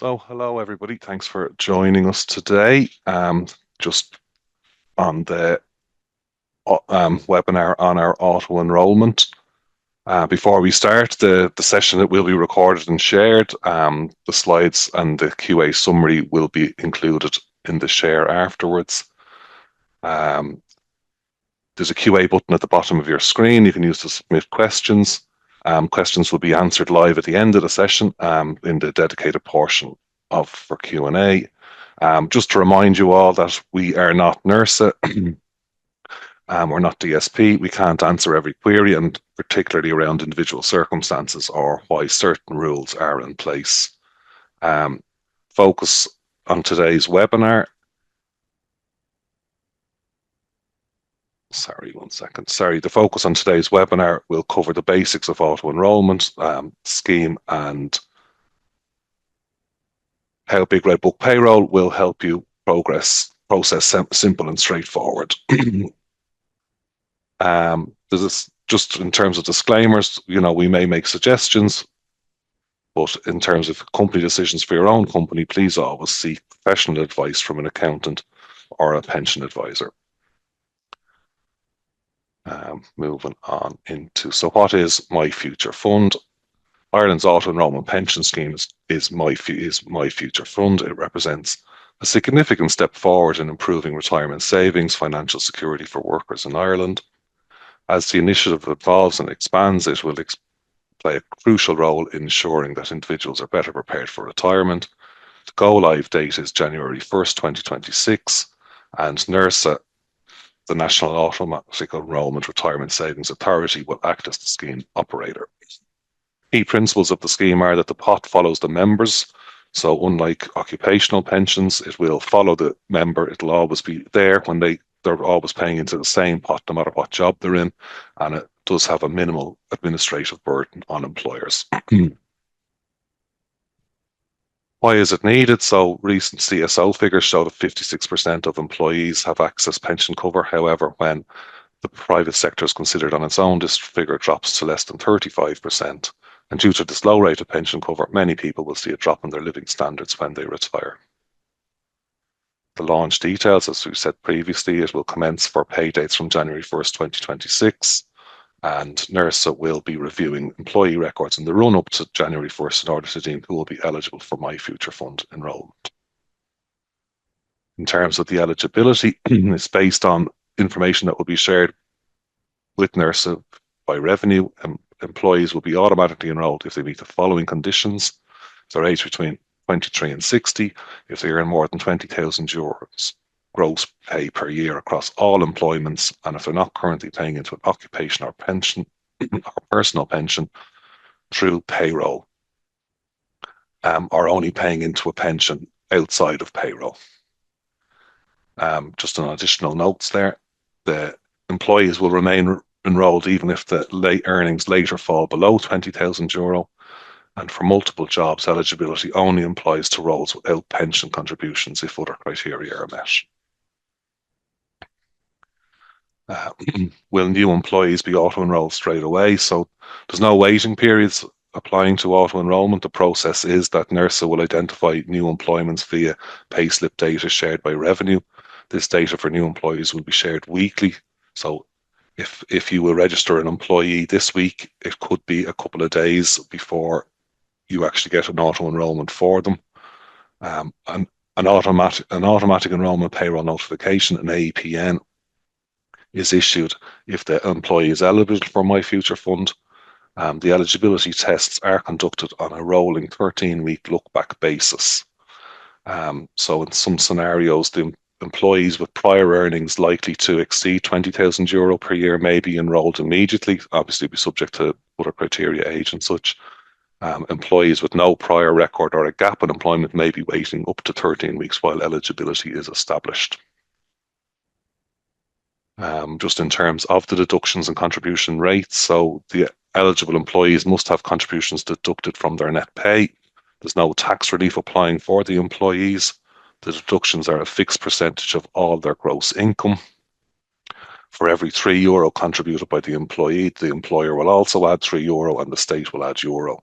So, hello everybody. Thanks for joining us today. Just on the webinar on our auto enrolment. Before we start, the session that will be recorded and shared, the slides and the QA summary will be included in the share afterwards. There's a QA button at the bottom of your screen. You can use to submit questions. Questions will be answered live at the end of the session in the dedicated portion for Q&A. Just to remind you all that we are not NERSA, we're not DSP. We can't answer every query, and particularly around individual circumstances or why certain rules are in place. Focus on today's webinar. Sorry, one second. Sorry, the focus on today's webinar will cover the basics of auto enrolment scheme and how Big Red Book Payroll will help you process simple and straightforward. Just in terms of disclaimers, we may make suggestions, but in terms of company decisions for your own company, please always seek professional advice from an accountant or a pension advisor. Moving on into, so what is My Future Fund? Ireland's Auto Enrolment Pension Scheme is My Future Fund. It represents a significant step forward in improving retirement savings, financial security for workers in Ireland. As the initiative evolves and expands, it will play a crucial role in ensuring that individuals are better prepared for retirement. The go-live date is January 1st, 2026, and NERSA, the National Automatic Enrolment Retirement Savings Authority, will act as the scheme operator. Key principles of the scheme are that the pot follows the members. So unlike occupational pensions, it will follow the member. It'll always be there when they're always paying into the same pot, no matter what job they're in. And it does have a minimal administrative burden on employers. Why is it needed? So recent CSO figures show that 56% of employees have access pension cover. However, when the private sector is considered on its own, this figure drops to less than 35%. And due to this low rate of pension cover, many people will see a drop in their living standards when they retire. The launch details, as we said previously, it will commence for pay dates from January 1st, 2026. And NERSA will be reviewing employee records in the run-up to January 1st in order to deem who will be eligible for My Future Fund enrolment. In terms of the eligibility, it's based on information that will be shared with NERSA by revenue. Employees will be automatically enrolled if they meet the following conditions. They're aged between 23 and 60, if they earn more than €20,000 gross pay per year across all employments, and if they're not currently paying into an occupation or pension or personal pension through payroll, or only paying into a pension outside of payroll. Just an additional notes there, the employees will remain enrolled even if the late earnings later fall below €20,000, and for multiple jobs, eligibility only applies to roles without pension contributions if other criteria are met. Will new employees be auto-enrolled straight away? So there's no waiting periods applying to auto-enrolment. The process is that NERSA will identify new employments via payslip data shared by revenue. This data for new employees will be shared weekly. So if you will register an employee this week, it could be a couple of days before you actually get an auto-enrolment for them. An automatic enrolment payroll notification, an AEPN, is issued if the employee is eligible for My Future Fund. The eligibility tests are conducted on a rolling 13-week look-back basis. So in some scenarios, the employees with prior earnings likely to exceed €20,000 per year may be enrolled immediately, obviously be subject to other criteria, age and such. Employees with no prior record or a gap in employment may be waiting up to 13 weeks while eligibility is established. Just in terms of the deductions and contribution rates, so the eligible employees must have contributions deducted from their net pay. There's no tax relief applying for the employees. The deductions are a fixed percentage of all their gross income. For every €3 contributed by the employee, the employer will also add €3 and the state will add €1.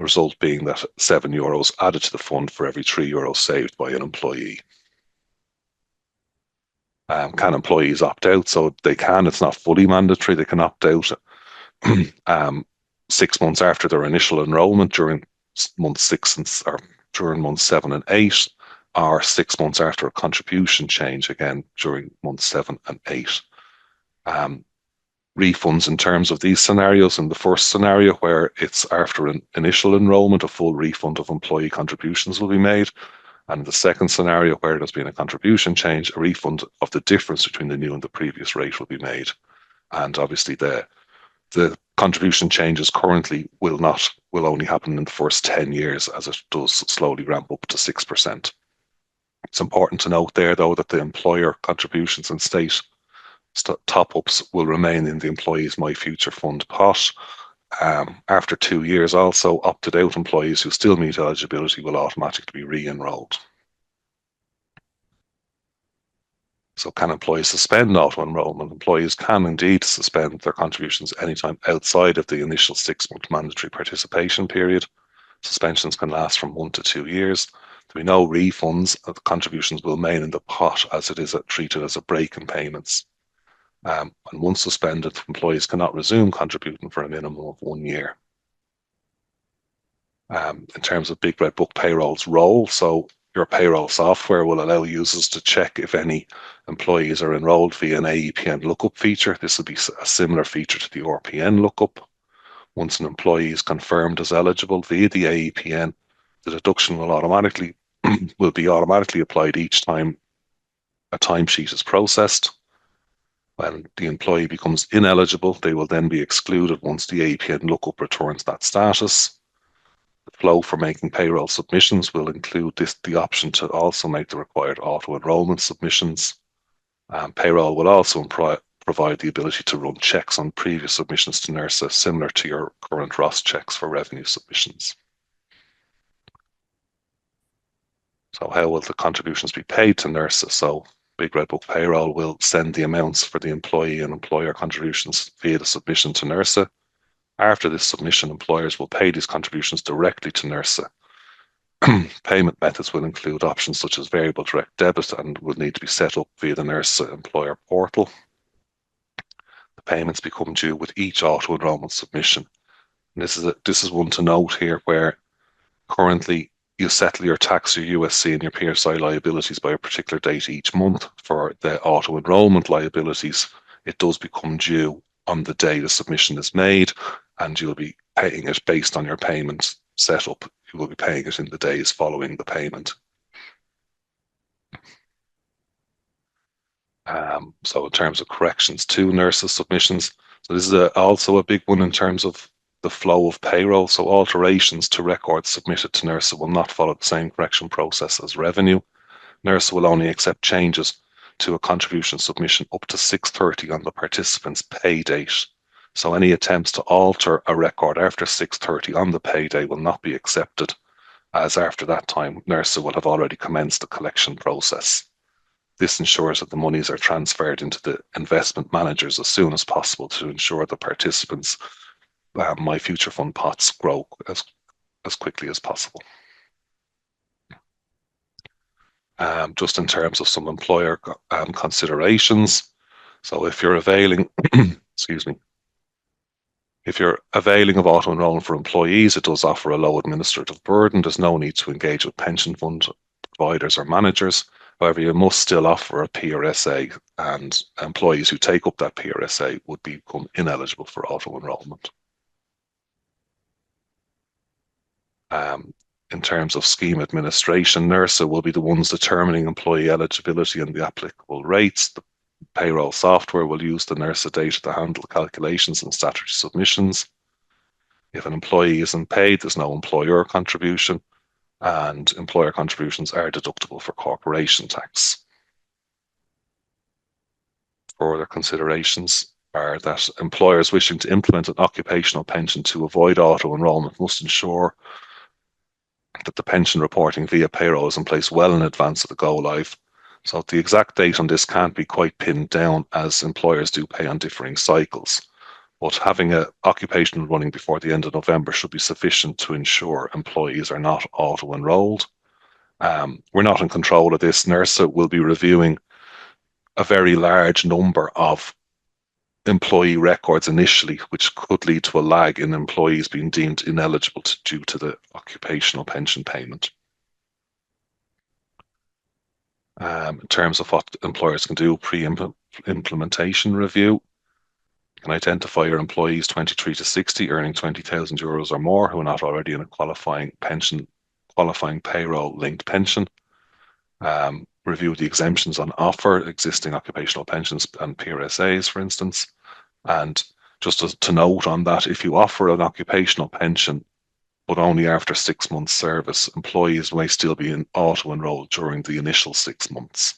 The result being that €7 added to the fund for every €3 saved by an employee. Can employees opt out? So they can. It's not fully mandatory. They can opt out 6 months after their initial enrolment during month six or during months 7 and 8, or 6 months after a contribution change again during months 7 and 8. Refunds in terms of these scenarios: in the first scenario, where it's after an initial enrolment, a full refund of employee contributions will be made. And in the second scenario, where there's been a contribution change, a refund of the difference between the new and the previous rate will be made. And obviously the contribution changes currently will only happen in the first 10 years, as it does slowly ramp up to 6%. It's important to note there, though, that the employer contributions and state top-ups will remain in the employee's My Future Fund pot. After 2 years, also, opted out employees who still meet eligibility will automatically be re-enrolled. So can employees suspend auto-enrolment? Employees can indeed suspend their contributions anytime outside of the initial 6-month mandatory participation period. Suspensions can last from 1 to 2 years. There will be no refunds. The contributions will remain in the pot as it is treated as a break in payments. And once suspended, employees cannot resume contributing for a minimum of 1 year. In terms of Big Red Book Payroll's role, so your payroll software will allow users to check if any employees are enrolled via an AEPN lookup feature. This will be a similar feature to the RPN lookup. Once an employee is confirmed as eligible via the AEPN, the deduction will be automatically applied each time a timesheet is processed. When the employee becomes ineligible, they will then be excluded once the AEPN lookup returns that status. The flow for making payroll submissions will include the option to also make the required auto-enrolment submissions. Payroll will also provide the ability to run checks on previous submissions to NERSA, similar to your current ROS checks for revenue submissions. So how will the contributions be paid to NERSA? So Big Red Book Payroll will send the amounts for the employee and employer contributions via the submission to NERSA. After this submission, employers will pay these contributions directly to NERSA. Payment methods will include options such as variable direct debit and will need to be set up via the NERSA employer portal. The payments become due with each auto-enrolment submission. And this is one to note here, where currently you settle your tax, your USC and your PSI liabilities by a particular date each month. For the auto-enrolment liabilities, it does become due on the day the submission is made, and you'll be paying it based on your payment setup. You will be paying it in the days following the payment. So in terms of corrections to NERSA submissions, so this is also a big one in terms of the flow of payroll. So alterations to records submitted to NERSA will not follow the same correction process as revenue. NERSA will only accept changes to a contribution submission up to 6:30 on the participant's pay date. So any attempts to alter a record after 6:30 on the pay day will not be accepted, as after that time, NERSA will have already commenced the collection process. This ensures that the monies are transferred into the investment managers as soon as possible to ensure the participants' My Future Fund pots grow as quickly as possible. Just in terms of some employer considerations. So if you're availing, excuse me, if you're availing of auto-enrollment for employees, it does offer a low administrative burden. There's no need to engage with pension fund providers or managers. However, you must still offer a PRSA, and employees who take up that PRSA would become ineligible for auto-enrollment. In terms of scheme administration, NERSA will be the ones determining employee eligibility and the applicable rates. The payroll software will use the NERSA data to handle calculations and statutory submissions. If an employee isn't paid, there's no employer contribution, and employer contributions are deductible for corporation tax. Further considerations are that employers wishing to implement an occupational pension to avoid auto-enrolment must ensure that the pension reporting via payroll is in place well in advance of the go live. So the exact date on this can't be quite pinned down, as employers do pay on differing cycles. But having an occupational running before the end of November should be sufficient to ensure employees are not auto-enrolled. We're not in control of this. NERSA will be reviewing a very large number of employee records initially, which could lead to a lag in employees being deemed ineligible due to the occupational pension payment. In terms of what employers can do, pre-implementation review can identify your employees 23 to 60 earning €20,000 or more who are not already in a qualifying payroll linked pension. Review the exemptions on offer, existing occupational pensions and PRSAs, for instance. And just to note on that, if you offer an occupational pension, but only after 6 months service, employees may still be auto-enrolled during the initial 6 months.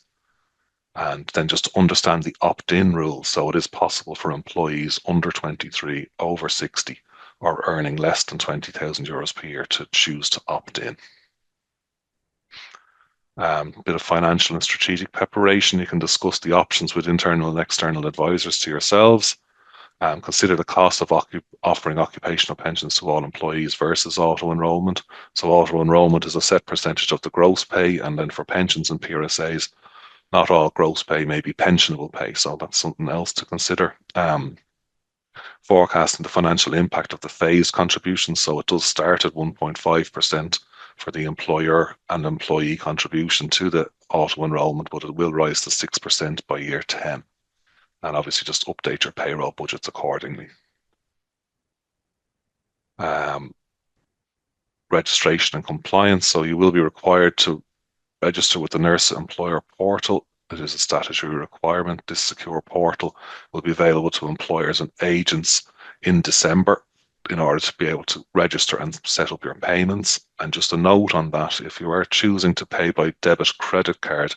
And then just understand the opt-in rule. So it is possible for employees under 23, over 60, or earning less than €20,000 per year to choose to opt in. A bit of financial and strategic preparation. You can discuss the options with internal and external advisors to yourselves. Consider the cost of offering occupational pensions to all employees versus auto-enrolment. So auto-enrolment is a set percentage of the gross pay, and then for pensions and PRSAs, not all gross pay may be pensionable pay. So that's something else to consider. Forecasting the financial impact of the phased contribution. So it does start at 1.5% for the employer and employee contribution to the auto-enrolment, but it will rise to 6% by year 10. And obviously just update your payroll budgets accordingly. Registration and compliance. So you will be required to register with the NERSA employer portal. It is a statutory requirement. This secure portal will be available to employers and agents in December in order to be able to register and set up your payments. And just a note on that, if you are choosing to pay by debit credit card,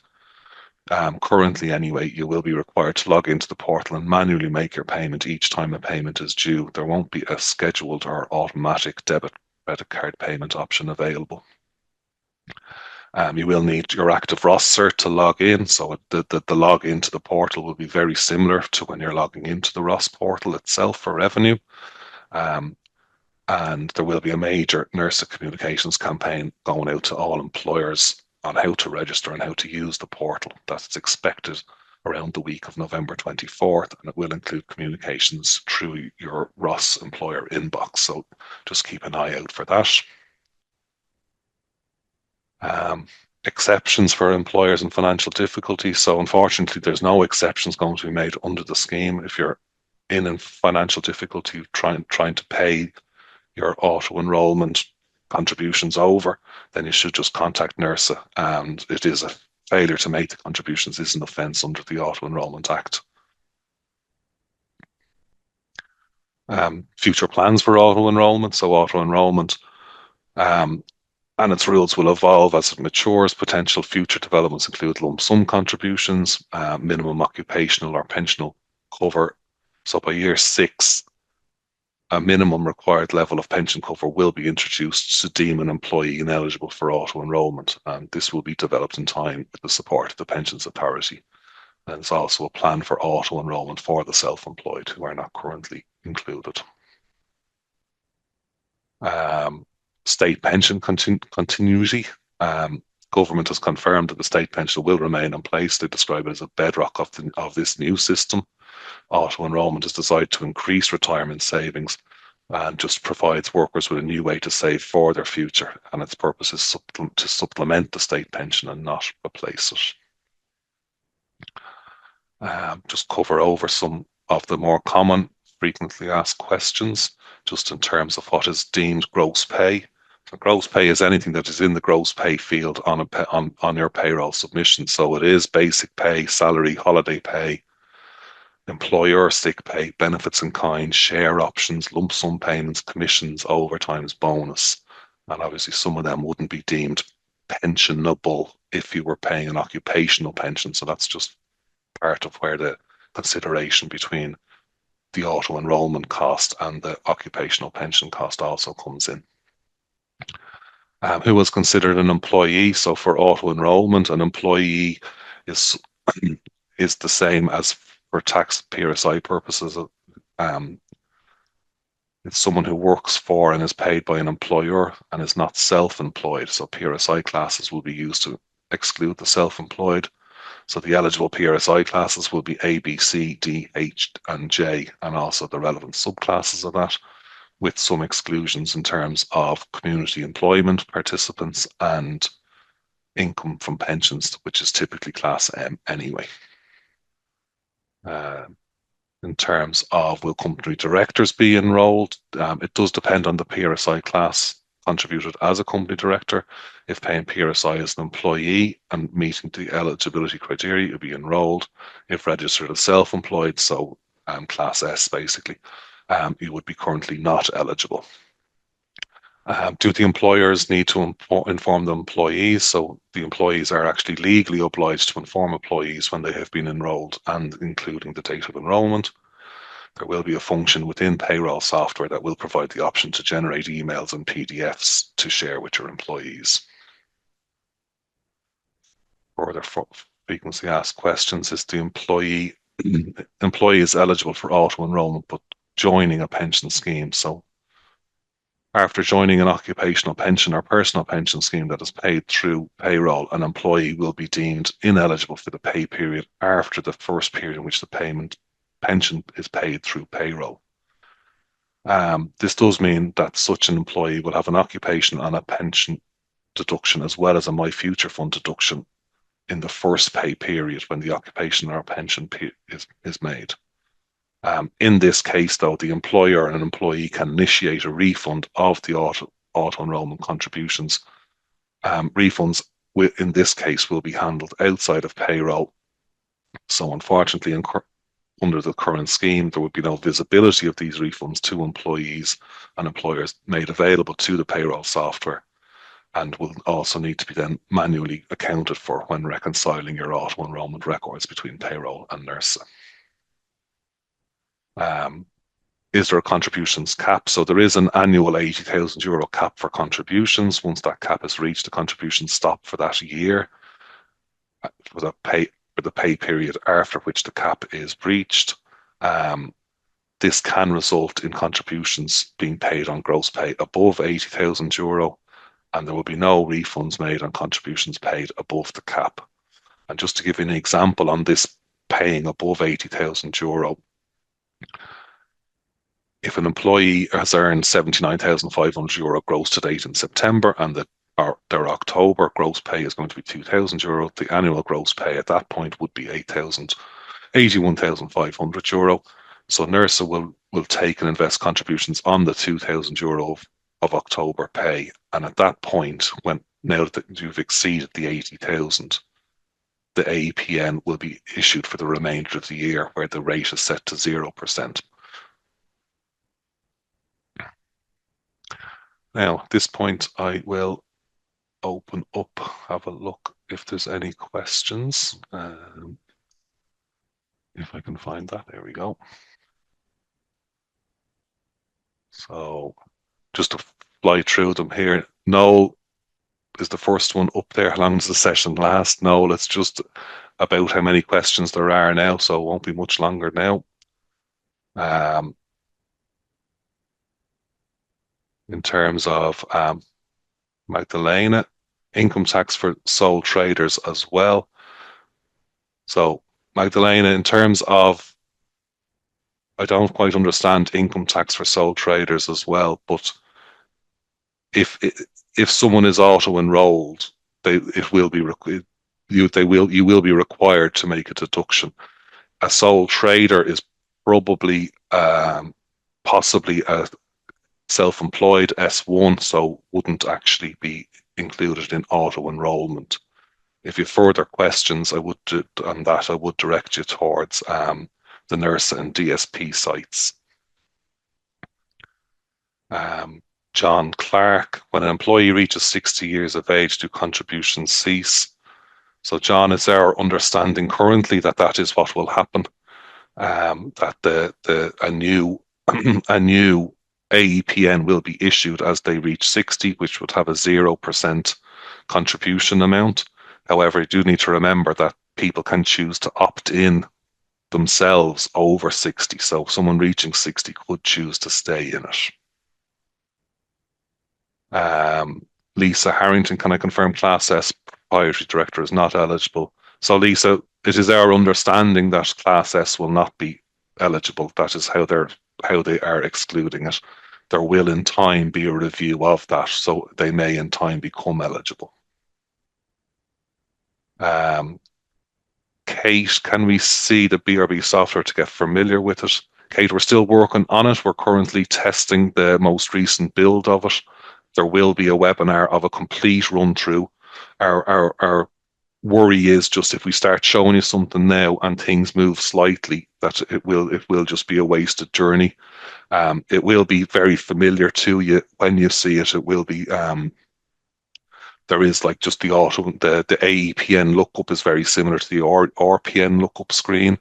currently anyway, you will be required to log into the portal and manually make your payment each time a payment is due. There won't be a scheduled or automatic debit credit card payment option available. You will need your active roster to log in. So the log into the portal will be very similar to when you're logging into the ROS portal itself for revenue. And there will be a major NERSA communications campaign going out to all employers on how to register and how to use the portal. That's expected around the week of November 24th, and it will include communications through your ROS employer inbox. So just keep an eye out for that. Exceptions for employers in financial difficulty. So unfortunately, there's no exceptions going to be made under the scheme. If you're in financial difficulty, trying to pay your auto-enrolment contributions over, then you should just contact NERSA. And it is a failure to make the contributions is an offence under the Auto Enrolment Act. Future plans for auto-enrolment. So auto-enrolment and its rules will evolve as it matures. Potential future developments include lump sum contributions, minimum occupational or pensional cover. So by year 6, a minimum required level of pension cover will be introduced to deem an employee ineligible for auto-enrolment. And this will be developed in time with the support of the Pensions Authority. And there's also a plan for auto-enrolment for the self-employed who are not currently included. State pension continuity. Government has confirmed that the state pension will remain in place. They describe it as a bedrock of this new system. Auto-enrolment is designed to increase retirement savings and just provides workers with a new way to save for their future. And its purpose is to supplement the state pension and not replace it. Just cover over some of the more common, frequently asked questions, just in terms of what is deemed gross pay. So gross pay is anything that is in the gross pay field on your payroll submission. So it is basic pay, salary, holiday pay, employer sick pay, benefits in kind, share options, lump sum payments, commissions, overtimes, bonus. And obviously some of them wouldn't be deemed pensionable if you were paying an occupational pension. So that's just part of where the consideration between the auto-enrolment cost and the occupational pension cost also comes in. Who is considered an employee? So for auto-enrolment, an employee is the same as for tax PRSI purposes. It's someone who works for and is paid by an employer and is not self-employed. So PRSI classes will be used to exclude the self-employed. So the eligible PRSI classes will be A, B, C, D, H, and J, and also the relevant subclasses of that, with some exclusions in terms of community employment participants and income from pensions, which is typically class M anyway. Uh, in terms of will company directors be enrolled, it does depend on the PRSI class contributed as a company director. If paying PRSI as an employee and meeting the eligibility criteria, you'll be enrolled. If registered as self-employed, so class S basically, you would be currently not eligible. Do the employers need to inform the employees? So the employees are actually legally obliged to inform employees when they have been enrolled and including the date of enrollment. There will be a function within payroll software that will provide the option to generate emails and PDFs to share with your employees. Further frequently asked questions is the employee is eligible for auto enrollment but joining a pension scheme. So after joining an occupational pension or personal pension scheme that is paid through payroll, an employee will be deemed ineligible for the pay period after the first period in which the pension is paid through payroll. This does mean that such an employee will have an occupation and a pension deduction as well as a My Future Fund deduction in the first pay period when the occupation or pension is made. In this case, though, the employer and an employee can initiate a refund of the auto enrolment contributions. Refunds in this case will be handled outside of payroll. So unfortunately, under the current scheme, there would be no visibility of these refunds to employees and employers made available to the payroll software, and will also need to be then manually accounted for when reconciling your auto enrolment records between payroll and NERSA. Is there a contributions cap? So there is an annual €80,000 cap for contributions. Once that cap is reached, the contributions stop for that year for the pay period after which the cap is breached. This can result in contributions being paid on gross pay above €80,000, and there will be no refunds made on contributions paid above the cap. And just to give you an example on this paying above €80,000, if an employee has earned €79,500 gross to date in September and their October gross pay is going to be €2,000, the annual gross pay at that point would be €81,500. So NERSA will take and invest contributions on the €2,000 of October pay. And at that point, now that you've exceeded the 80,000, the AEPN will be issued for the remainder of the year, where the rate is set to 0%. Now, at this point, I will open up, have a look if there's any questions. If I can find that, there we go. So just to fly through them here. Noel is the first one up there. How long does the session last? Noel, it's just about how many questions there are now, so it won't be much longer now. In terms of Magdalena, income tax for sole traders as well. So Magdalena, in terms of, I don't quite understand income tax for sole traders as well, but if someone is auto enrolled, you will be required to make a deduction. A sole trader is probably possibly a self-employed S1, so wouldn't actually be included in auto enrolment. If you have further questions, I would direct you towards the NERSA and DSP sites. John Clark, when an employee reaches 60 years of age, do contributions cease? So John, it's our understanding currently that is what will happen. That a new AEPN will be issued as they reach 60, which would have a 0% contribution amount. However, you do need to remember that people can choose to opt in themselves over 60. So someone reaching 60 could choose to stay in it. Lisa Harrington, can I confirm Class S proprietary director is not eligible? So Lisa, it is our understanding that Class S will not be eligible. That is how they are excluding it. There will in time be a review of that, so they may in time become eligible. Um, Kate, can we see the BRB software to get familiar with it? Kate, we're still working on it. We're currently testing the most recent build of it. There will be a webinar of a complete run through. Our worry is just if we start showing you something now and things move slightly, that it will just be a wasted journey. It will be very familiar to you when you see it. It will be there is like just the AEPN lookup is very similar to the RPN lookup screen.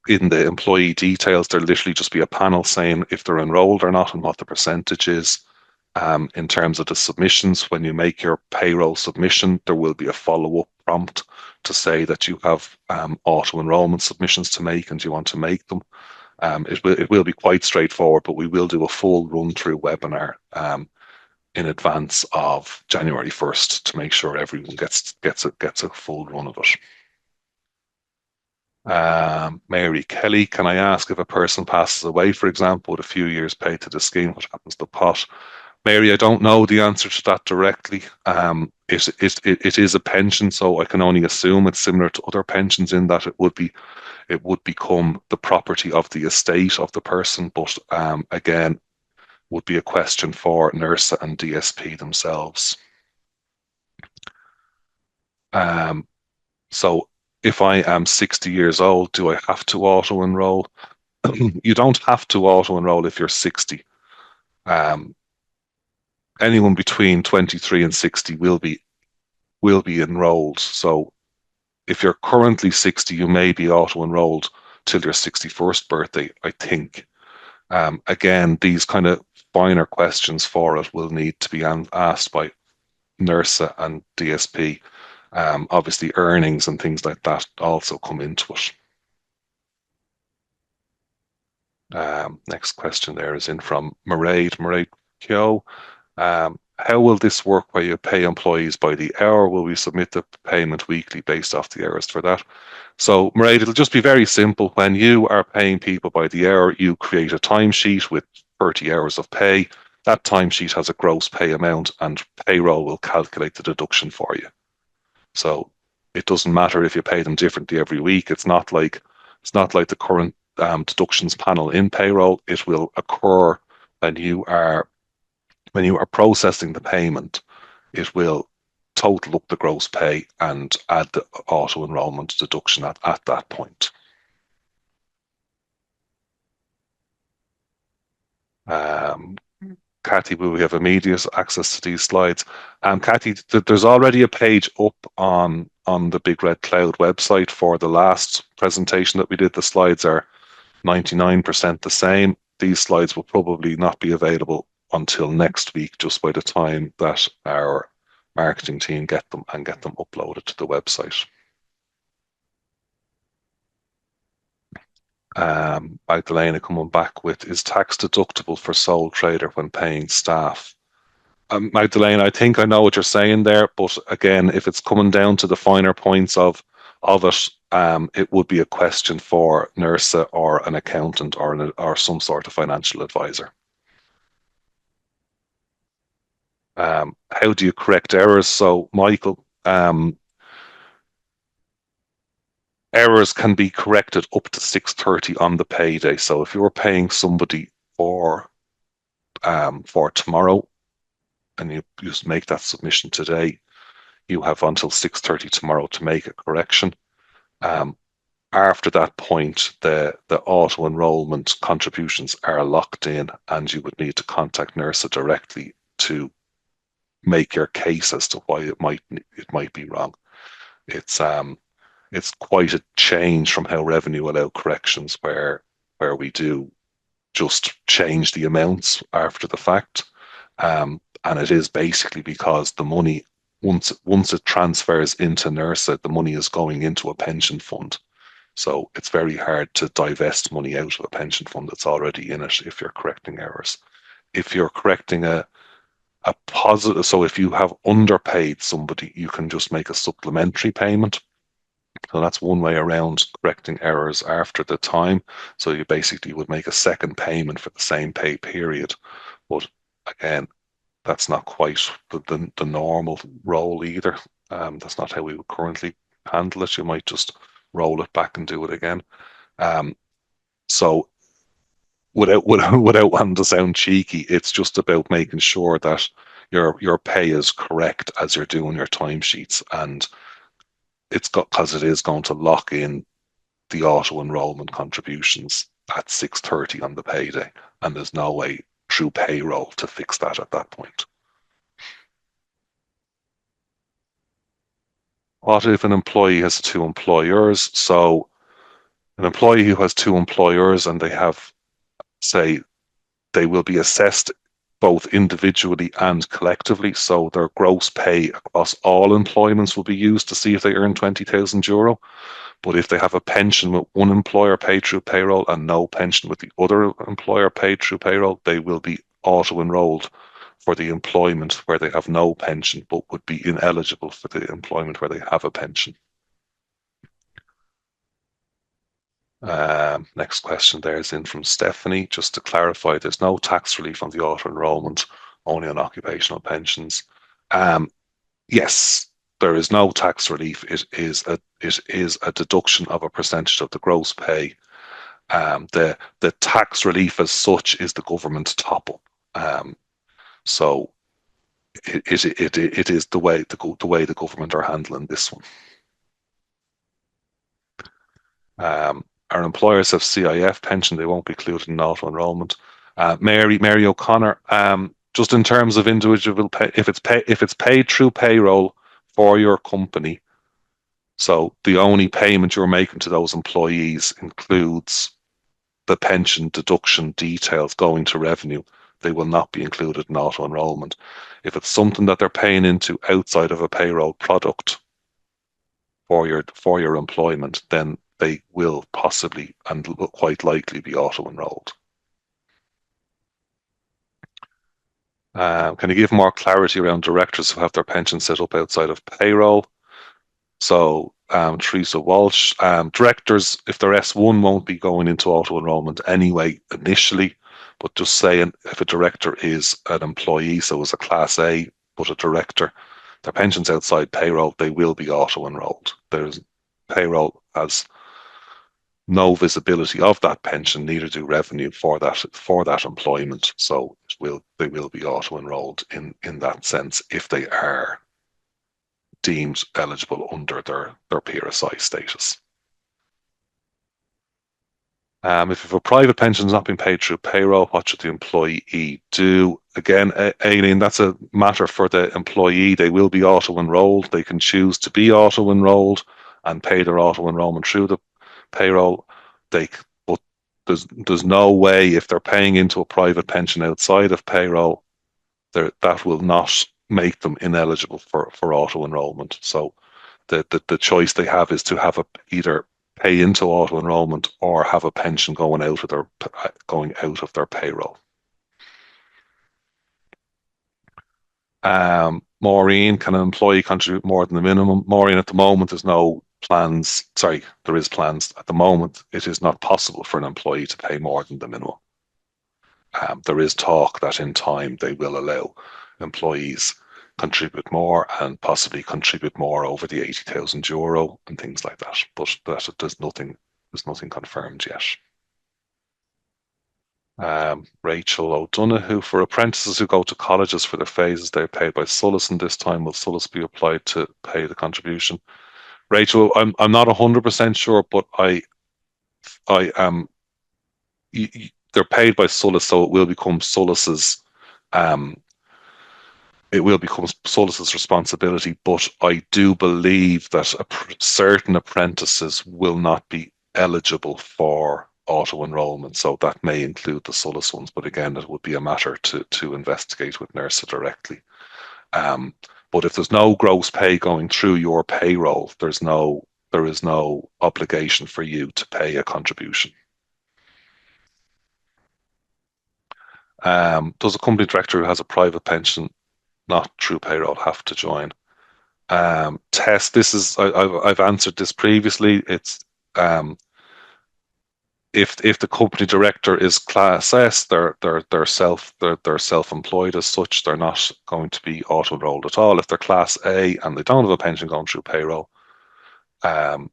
In the employee details, there'll literally just be a panel saying if they're enrolled or not and what the percentage is. In terms of the submissions, when you make your payroll submission, there will be a follow-up prompt to say that you have auto enrollment submissions to make and you want to make them. It will be quite straightforward, but we will do a full run-through webinar in advance of January 1st to make sure everyone gets a full run of it. Mary Kelly, can I ask if a person passes away, for example, with a few years paid to the scheme, what happens to the pot? Mary, I don't know the answer to that directly. It is a pension, so I can only assume it's similar to other pensions in that it would become the property of the estate of the person. But again, would be a question for NERSA and DSP themselves. So if I am 60 years old, do I have to auto enroll? You don't have to auto enroll if you're 60. Anyone between 23 and 60 will be enrolled. So if you're currently 60, you may be auto enrolled till your 61st birthday, I think. Again, these kind of finer questions for it will need to be asked by NERSA and DSP. Obviously, earnings and things like that also come into it. Next question there is in from Mairead Kyo. How will this work where you pay employees by the hour? Will we submit the payment weekly based off the hours for that? So, Mairead, it'll just be very simple. When you are paying people by the hour, you create a timesheet with 30 hours of pay. That timesheet has a gross pay amount and payroll will calculate the deduction for you. So it doesn't matter if you pay them differently every week. It's not like the current deductions panel in payroll. It will occur when you are processing the payment. It will total up the gross pay and add the auto enrollment deduction at that point. Kathy, will we have immediate access to these slides? Kathy, there's already a page up on the Big Red Cloud website for the last presentation that we did. The slides are 99% the same. These slides will probably not be available until next week, just by the time that our marketing team get them uploaded to the website. Magdalena coming back with, is tax deductible for sole trader when paying staff? Magdalena, I think I know what you're saying there, but again, if it's coming down to the finer points of it, it would be a question for NERSA or an accountant or some sort of financial advisor. How do you correct errors? So, Michael, errors can be corrected up to 6:30 on the payday. So if you're paying somebody for tomorrow and you just make that submission today, you have until 6:30 tomorrow to make a correction. After that point, the auto enrollment contributions are locked in, and you would need to contact NERSA directly to make your case as to why it might be wrong. It's quite a change from how revenue allow corrections where we do just change the amounts after the fact. And it is basically because the money, once it transfers into NERSA, the money is going into a pension fund. So it's very hard to divest money out of a pension fund that's already in it if you're correcting errors. If you're correcting a positive, so if you have underpaid somebody, you can just make a supplementary payment. So that's one way around correcting errors after the time. So you basically would make a second payment for the same pay period. But again, that's not quite the normal role either. That's not how we would currently handle it. You might just roll it back and do it again. Um, so without wanting to sound cheeky, it's just about making sure that your pay is correct as you're doing your timesheets, and it's got because it is going to lock in the auto enrollment contributions at 6:30 on the payday, and there's no way through payroll to fix that at that point. What if an employee has two employers? So an employee who has two employers and they have, say, they will be assessed both individually and collectively. So their gross pay across all employments will be used to see if they earn €20,000. But if they have a pension with one employer paid through payroll and no pension with the other employer paid through payroll, they will be auto enrolled for the employment where they have no pension, but would be ineligible for the employment where they have a pension. Next question there is in from Stephanie. Just to clarify, there's no tax relief on the auto enrollment, only on occupational pensions. Um, yes, there is no tax relief. It is a deduction of a percentage of the gross pay. The tax relief as such is the government top up. So it is the way the government are handling this one. Our employers have CIF pension; they won't be included in auto enrolment. Mary O'Connor, just in terms of individual pay, if it's paid through payroll for your company, so the only payment you're making to those employees includes the pension deduction details going to revenue. They will not be included in auto enrolment. If it's something that they're paying into outside of a payroll product for your employment, then they will possibly and quite likely be auto enrolled. Can you give more clarity around directors who have their pension set up outside of payroll? So, Teresa Walsh, directors, if they're S1, won't be going into auto enrolment anyway initially, but just saying if a director is an employee, so as a class A, but a director, their pension's outside payroll, they will be auto enrolled. There's payroll has no visibility of that pension, neither do revenue for that employment. So they will be auto enrolled in that sense if they are deemed eligible under their PRSI status. If you have a private pension not being paid through payroll, what should the employee do? Again, Aileen, that's a matter for the employee. They will be auto enrolled. They can choose to be auto enrolled and pay their auto enrollment through the payroll. But there's no way if they're paying into a private pension outside of payroll, that will not make them ineligible for auto enrollment. So the choice they have is to have either pay into auto enrollment or have a pension going out of their payroll. Maureen, can an employee contribute more than the minimum? Maureen, at the moment, there's no plans. Sorry, there is plans. At the moment, it is not possible for an employee to pay more than the minimum. There is talk that in time they will allow employees contribute more and possibly contribute more over the €80,000 and things like that. But there's nothing confirmed yet. Rachel O'Donoghue, for apprentices who go to colleges for their phases, they're paid by Solus, and this time will Solus be applied to pay the contribution? Rachel, I'm not 100% sure, but I am. They're paid by Solus, so it will become Solus's responsibility, but I do believe that certain apprentices will not be eligible for auto enrolment, so that may include the Solus ones, but again, it would be a matter to investigate with NERSA directly. But if there's no gross pay going through your payroll, there's no there is no obligation for you to pay a contribution. Does a company director who has a private pension not through payroll have to join? Test. This is I've answered this previously. It's if the company director is Class S, they're self-employed as such. They're not going to be auto enrolled at all. If they're Class A and they don't have a pension going through payroll, um,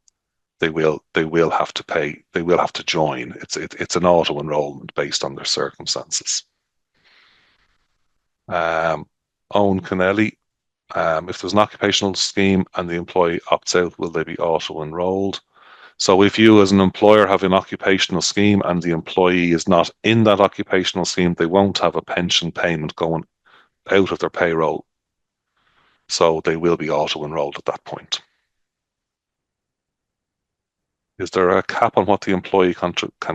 they will have to pay. They will have to join. It's an auto enrollment based on their circumstances. Owen Kennelly, if there's an occupational scheme and the employee opts out, will they be auto enrolled? So if you as an employer have an occupational scheme and the employee is not in that occupational scheme, they won't have a pension payment going out of their payroll. So they will be auto enrolled at that point. Is there a cap on what the employee can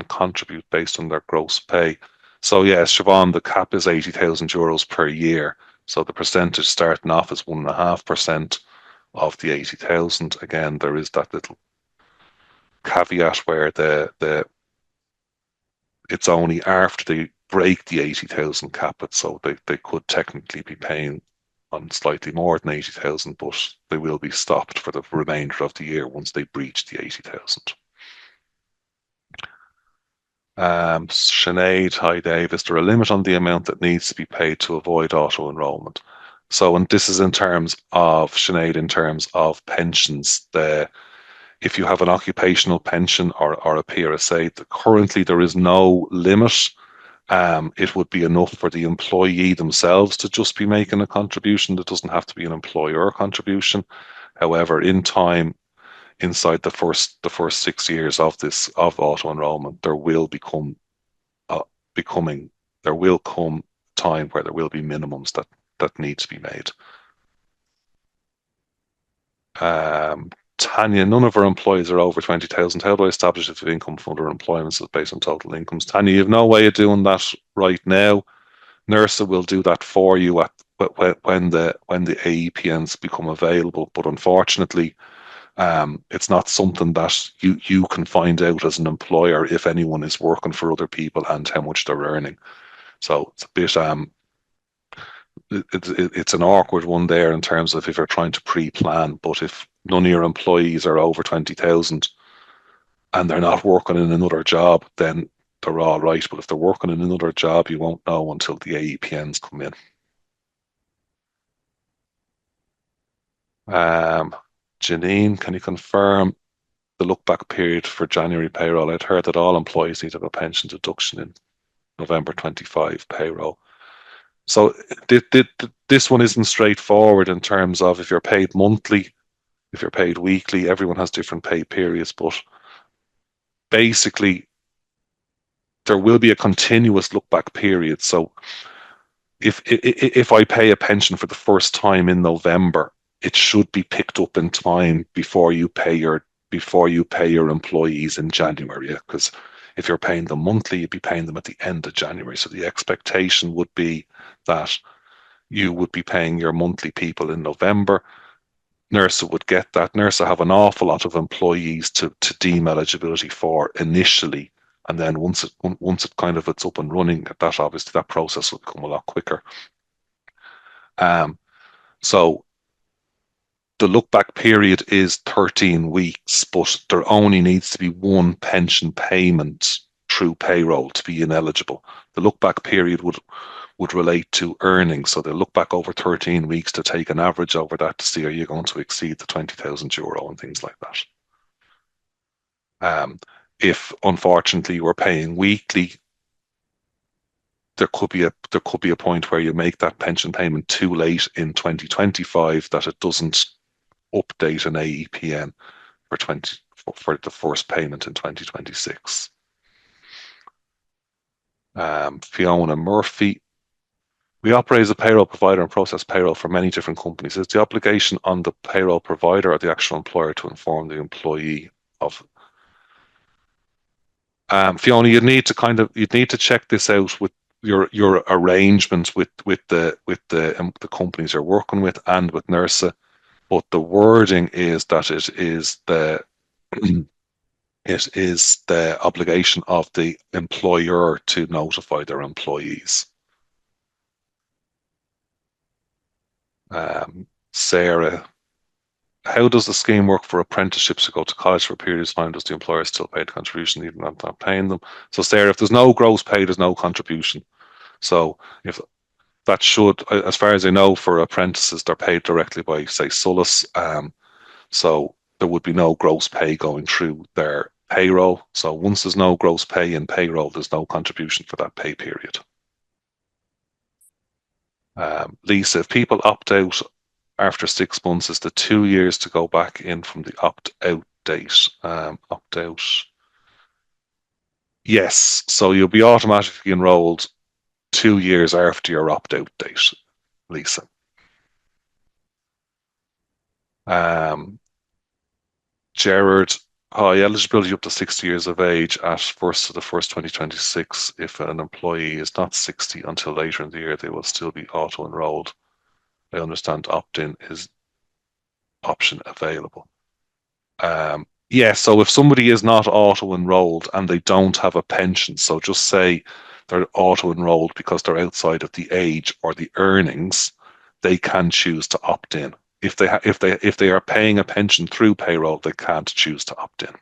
contribute based on their gross pay? So yes, Siobhan, the cap is €80,000 per year. So the percentage starting off is 1.5% of the 80,000. Again, there is that little caveat where it's only after they break the 80,000 cap, so they could technically be paying on slightly more than 80,000, but they will be stopped for the remainder of the year once they breach the 80,000. Sinead, hi Dave, is there a limit on the amount that needs to be paid to avoid auto enrollment? So, and this is in terms of, Sinead, in terms of pensions, if you have an occupational pension or a PRSA, currently there is no limit. It would be enough for the employee themselves to just be making a contribution. It doesn't have to be an employer contribution. However, in time, inside the first 6 years of auto enrollment, there will come time where there will be minimums that need to be made. Tanya, none of our employees are over 20,000. How do I establish if the income from other employments is based on total incomes? Tanya, you have no way of doing that right now. NERSA will do that for you when the AEPNs become available. But unfortunately, it's not something that you can find out as an employer if anyone is working for other people and how much they're earning. So it's a bit it's an awkward one there in terms of if you're trying to pre-plan, but if none of your employees are over 20,000 and they're not working in another job, then they're all right. But if they're working in another job, you won't know until the AEPNs come in. Janine, can you confirm the look back period for January payroll? I'd heard that all employees need to have a pension deduction in November 25 payroll. So this one isn't straightforward in terms of if you're paid monthly, if you're paid weekly, everyone has different pay periods, but basically there will be a continuous look back period. So if I pay a pension for the first time in November, it should be picked up in time before you pay your employees in January. Because if you're paying them monthly, you'd be paying them at the end of January. So the expectation would be that you would be paying your monthly people in November. NERSA would get that. NERSA have an awful lot of employees to deem eligibility for initially, and then once it kind of it's up and running, that obviously that process will come a lot quicker. So the look back period is 13 weeks, but there only needs to be one pension payment through payroll to be ineligible. The look back period would relate to earnings. So they'll look back over 13 weeks to take an average over that to see are you going to exceed the €20,000 and things like that. If unfortunately you are paying weekly, there could be a point where you make that pension payment too late in 2025 that it doesn't update an AEPN for the first payment in 2026. Fiona Murphy, we operate as a payroll provider and process payroll for many different companies. Is the obligation on the payroll provider or the actual employer to inform the employee of? Fiona, you'd need to check this out with your arrangements with the companies you're working with and with NERSA. But the wording is that it is the It is the obligation of the employer to notify their employees. Sarah, how does the scheme work for apprenticeships who go to college for a period of time? Does the employer still pay the contribution even if not paying them? So, Sarah, if there's no gross pay, there's no contribution. So, if that should, as far as I know, for apprentices, they're paid directly by, say, Solus. So there would be no gross pay going through their payroll. So once there's no gross pay in payroll, there's no contribution for that pay period. Lisa, if people opt out after 6 months, is the 2 years to go back in from the opt out date? Opt out. Yes. So you'll be automatically enrolled 2 years after your opt out date, Lisa. Um, Gerard, high eligibility up to 60 years of age at 1st of the 1st, 2026. If an employee is not 60 until later in the year, they will still be auto enrolled. I understand opt-in is option available. Yeah, so if somebody is not auto enrolled and they don't have a pension, so just say they're auto enrolled because they're outside of the age or the earnings, they can choose to opt in. If they are paying a pension through payroll, they can't choose to opt in.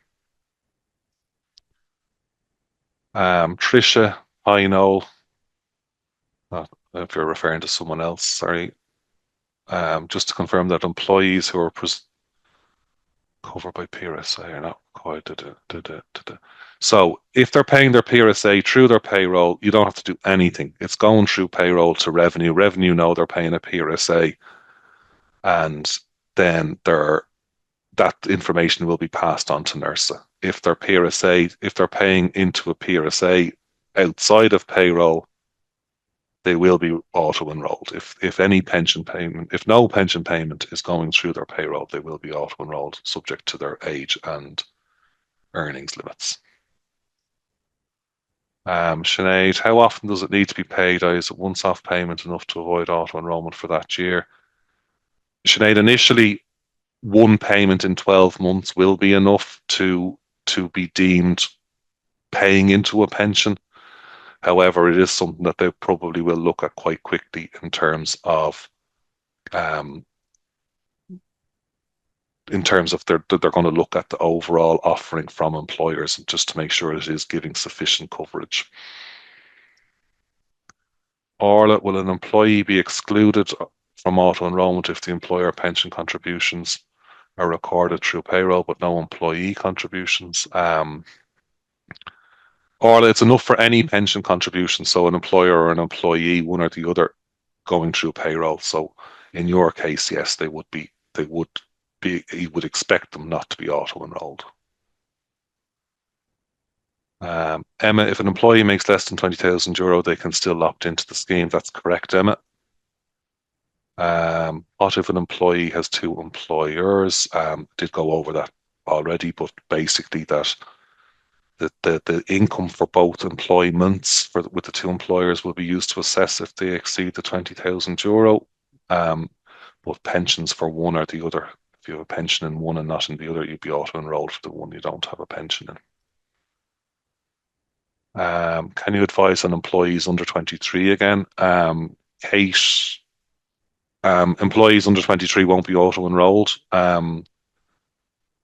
Trisha, hi Noel. If you're referring to someone else, sorry. Just to confirm that employees who are covered by PRSA are not required to. So if they're paying their PRSA through their payroll, you don't have to do anything. It's going through payroll to revenue. Revenue know they're paying a PRSA, and then that information will be passed on to NERSA. If they're paying into a PRSA outside of payroll, they will be auto enrolled. If any pension payment, if no pension payment is going through their payroll, they will be auto enrolled, subject to their age and earnings limits. Sinead, how often does it need to be paid? Is it once off payment enough to avoid auto enrollment for that year? Sinead, initially, one payment in 12 months will be enough to be deemed paying into a pension. However, it is something that they probably will look at quite quickly um, in terms of they're going to look at the overall offering from employers just to make sure it is giving sufficient coverage. Orla, will an employee be excluded from auto enrollment if the employer pension contributions are recorded through payroll but no employee contributions? Orla, it's enough for any pension contribution, so an employer or an employee, one or the other, going through payroll. So in your case, yes, you would expect them not to be auto enrolled. Emma, if an employee makes less than €20,000, they can still opt into the scheme. That's correct, Emma. What if an employee has two employers? Did go over that already, but basically that the income for both employments with the two employers will be used to assess if they exceed the €20,000. But pensions for one or the other. If you have a pension in one and not in the other, you'd be auto enrolled for the one you don't have a pension in. Can you advise on employees under 23 again? Kate, employees under 23 won't be auto enrolled.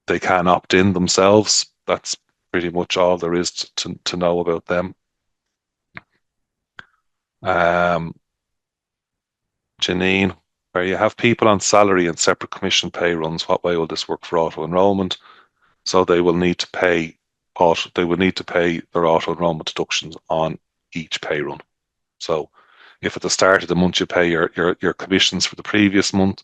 They can opt in themselves. That's pretty much all there is to know about them. Janine, where you have people on salary and separate commission pay runs, what way will this work for auto enrollment? So they will need to pay their auto enrollment deductions on each pay run. So if at the start of the month you pay your commissions for the previous month,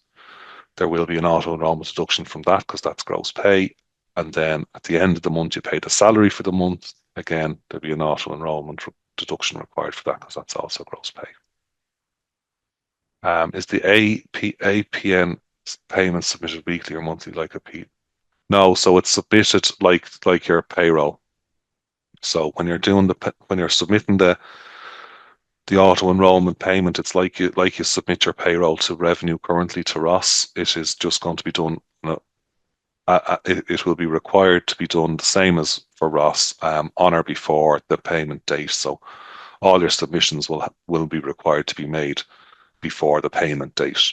there will be an auto enrollment deduction from that because that's gross pay. And then at the end of the month, you pay the salary for the month. Again, there'll be an auto enrollment deduction required for that because that's also gross pay. Is the APN payment submitted weekly or monthly like a P? No, so it's submitted like your payroll. So when you're submitting the auto enrollment payment, it's like you submit your payroll to revenue currently to Ross. It is just going to be done it will be required to be done the same as for Ross, on or before the payment date. So all your submissions will be required to be made before the payment date.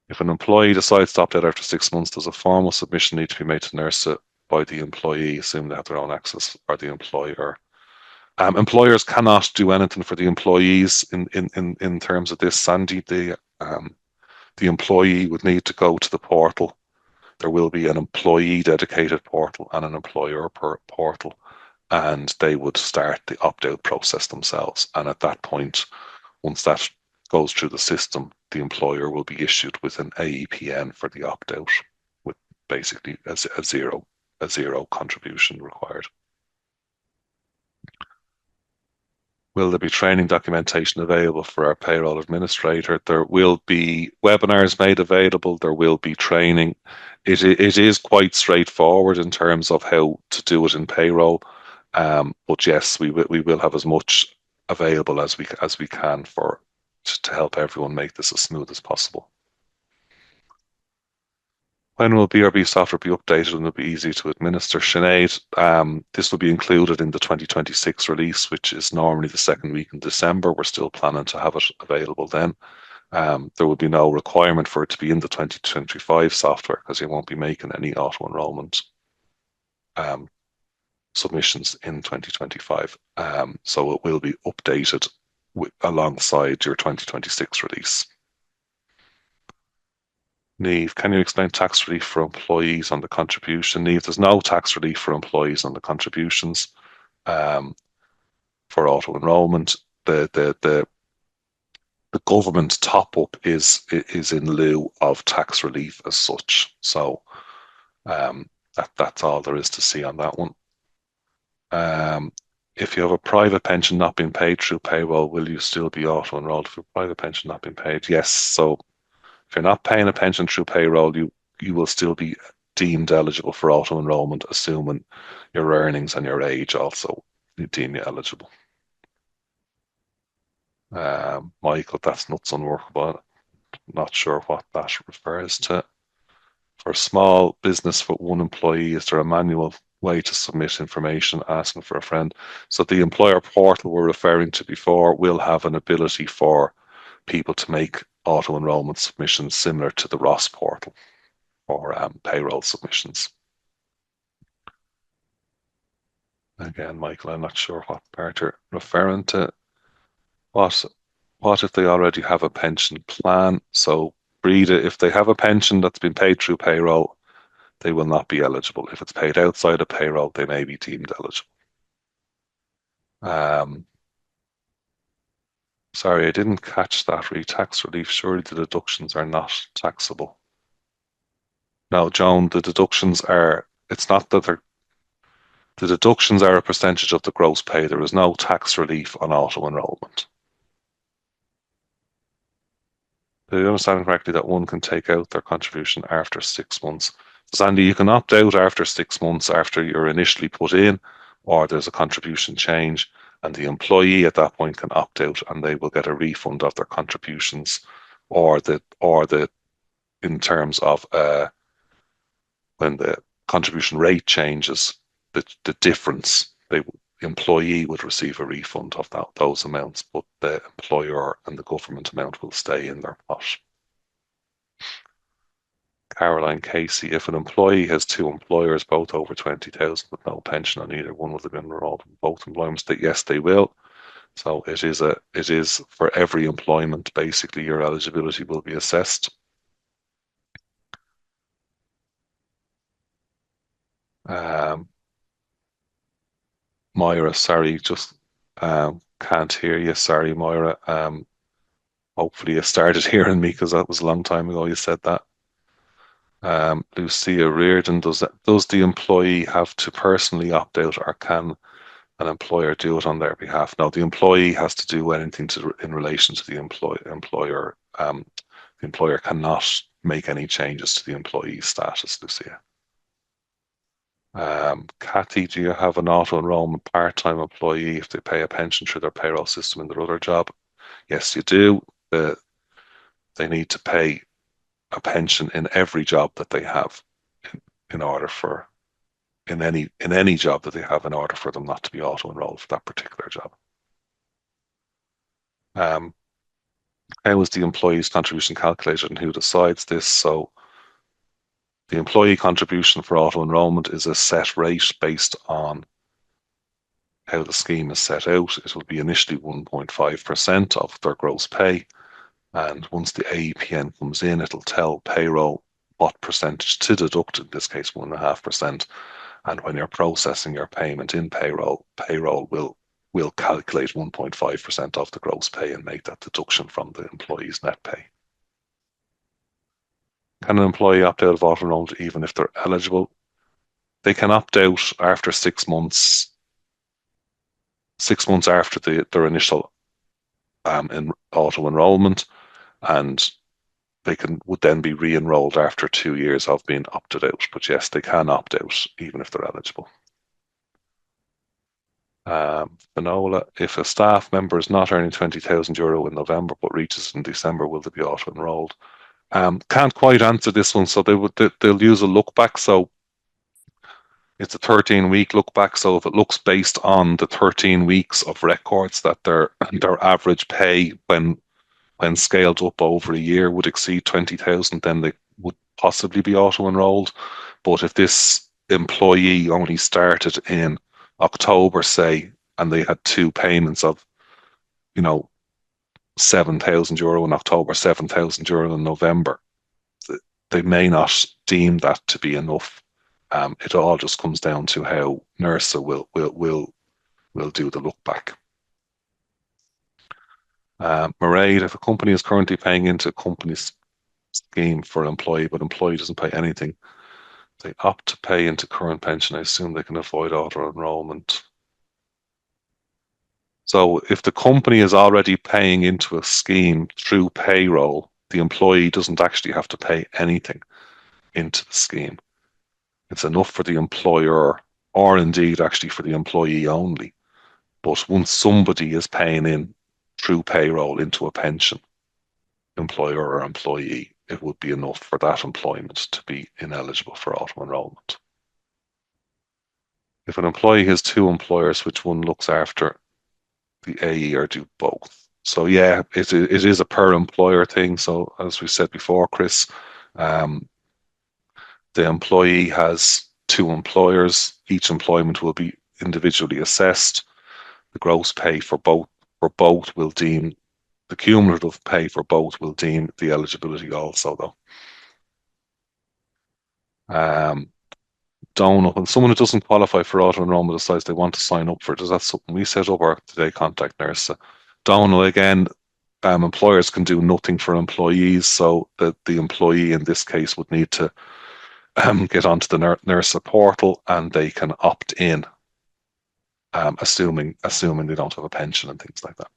If an employee decides to opt out after 6 months, does a formal submission need to be made to NERSA by the employee, assuming they have their own access, or the employer? Employers cannot do anything for the employees in terms of this, Sandy. The employee would need to go to the portal. There will be an employee dedicated portal and an employer portal, and they would start the opt-out process themselves. And at that point, once that goes through the system, the employer will be issued with an AEPN for the opt-out, with basically a zero contribution required. Will there be training documentation available for our payroll administrator? There will be webinars made available. There will be training. It is quite straightforward in terms of how to do it in payroll. But yes, we will have as much available as we can to help everyone make this as smooth as possible. When will BRB software be updated and will be easy to administer? Sinead, this will be included in the 2026 release, which is normally the second week in December. We're still planning to have it available then. There will be no requirement for it to be in the 2025 software because you won't be making any auto enrollment submissions in 2025. So it will be updated alongside your 2026 release. Neve, can you explain tax relief for employees on the contribution? Neve, there's no tax relief for employees on the contributions for auto enrolment. The government top up is in lieu of tax relief as such. So that's all there is to see on that one. If you have a private pension not being paid through payroll, will you still be auto enrolled for private pension not being paid? Yes. So if you're not paying a pension through payroll, you will still be deemed eligible for auto enrolment, assuming your earnings and your age also deem you eligible. Michael, that's nuts unworkable. Not sure what that refers to. For a small business with one employee, is there a manual way to submit information asking for a friend? So the employer portal we're referring to before will have an ability for people to make auto enrolment submissions similar to the Ross portal for payroll submissions. Again, Michael, I'm not sure what part you're referring to. What if they already have a pension plan? So, Breda, if they have a pension that's been paid through payroll, they will not be eligible. If it's paid outside of payroll, they may be deemed eligible. Sorry, I didn't catch that. Tax relief, surely the deductions are not taxable. No, Joan, the deductions are, it's not that the deductions are a percentage of the gross pay. There is no tax relief on auto enrolment. Do you understand correctly that one can take out their contribution after 6 months? Sandy, you can opt out after 6 months after you're initially put in, or there's a contribution change, and the employee at that point can opt out and they will get a refund of their contributions, or in terms of when the contribution rate changes, the difference, the employee would receive a refund of those amounts, but the employer and the government amount will stay in their pot. Caroline Casey, if an employee has two employers, both over 20,000 with no pension on either one, will they be enrolled in both employments? Yes, they will. So it is for every employment, basically your eligibility will be assessed. Moira, sorry, just can't hear you. Sorry, Moira. Hopefully you started hearing me because that was a long time ago you said that. Lucia Reardon, does the employee have to personally opt out, or can an employer do it on their behalf? No, the employee has to do anything in relation to the employer. The employer cannot make any changes to the employee's status, Lucia. Kathy, do you have an auto enrollment part-time employee if they pay a pension through their payroll system in their other job? Yes, you do. They need to pay a pension in every job that they have in order for in any job that they have in order for them not to be auto enrolled for that particular job. Um, how is the employee's contribution calculated and who decides this? So the employee contribution for auto enrolment is a set rate based on how the scheme is set out. It will be initially 1.5% of their gross pay. And once the AEPN comes in, it'll tell payroll what percentage to deduct, in this case, 1.5%. And when you're processing your payment in payroll, payroll will calculate 1.5% of the gross pay and make that deduction from the employee's net pay. Can an employee opt out of auto enrollment even if they're eligible? They can opt out after 6 months, 6 months after their initial auto enrollment, and they would then be re-enrolled after 2 years of being opted out. But yes, they can opt out even if they're eligible. Finola, if a staff member is not earning €20,000 in November but reaches in December, will they be auto enrolled? Can't quite answer this one. So they'll use a look back. So it's a 13-week look back. So if it looks based on the 13 weeks of records that their average pay when scaled up over a year would exceed 20,000, then they would possibly be auto enrolled. But if this employee only started in October, say, and they had two payments of, you know, €7,000 in October, €7,000 in November, they may not deem that to be enough. It all just comes down to how NERSA will do the look back. Mairead, if a company is currently paying into a company's scheme for an employee, but employee doesn't pay anything, they opt to pay into current pension, I assume they can avoid auto enrollment. So if the company is already paying into a scheme through payroll, the employee doesn't actually have to pay anything into the scheme. It's enough for the employer, or indeed actually for the employee only. But once somebody is paying in through payroll into a pension, employer or employee, it would be enough for that employment to be ineligible for auto enrollment. If an employee has two employers, which one looks after the AE or do both? So yeah, it is a per employer thing. So as we said before, Chris, the employee has two employers. Each employment will be individually assessed. The gross pay for both will deem the cumulative pay for both will deem the eligibility also though. Donal, when someone who doesn't qualify for auto enrollment decides they want to sign up for it, is that something we set up or do they contact NERSA? Donal, again, employers can do nothing for employees, so that the employee in this case would need to get onto the NERSA portal and they can opt in, assuming they don't have a pension and things like that.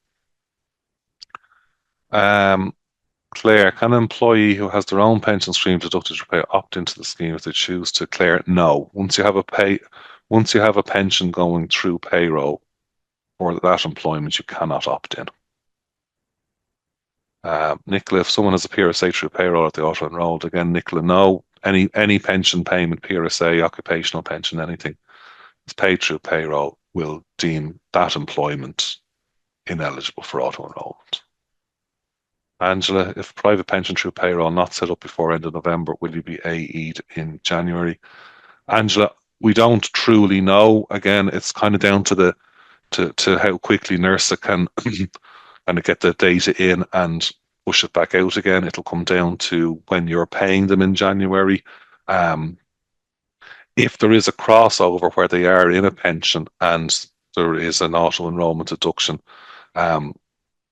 Claire, can an employee who has their own pension stream deducted for pay opt into the scheme if they choose to? Claire, no. Once you have a pension going through payroll for that employment, you cannot opt in. Nicola, if someone has a PRSA through payroll at the auto enrolled, again, Nicola, no. Any pension payment, PRSA, occupational pension, anything that's paid through payroll will deem that employment ineligible for auto enrollment. Angela, if private pension through payroll not set up before end of November, will you be AE'd in January? Angela, we don't truly know. Again, it's kind of down to how quickly NERSA can kind of get the data in and push it back out again. It'll come down to when you're paying them in January. If there is a crossover where they are in a pension and there is an auto enrollment deduction,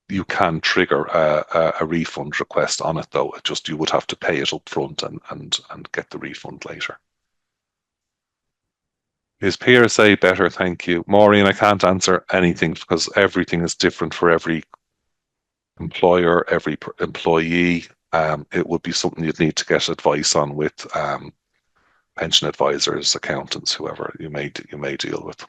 you can trigger a refund request on it, though. You would have to pay it up front and get the refund later. Is PRSA better? Thank you. Maureen, I can't answer anything because everything is different for every employer, every employee. It would be something you'd need to get advice on with pension advisors, accountants, whoever you may deal with.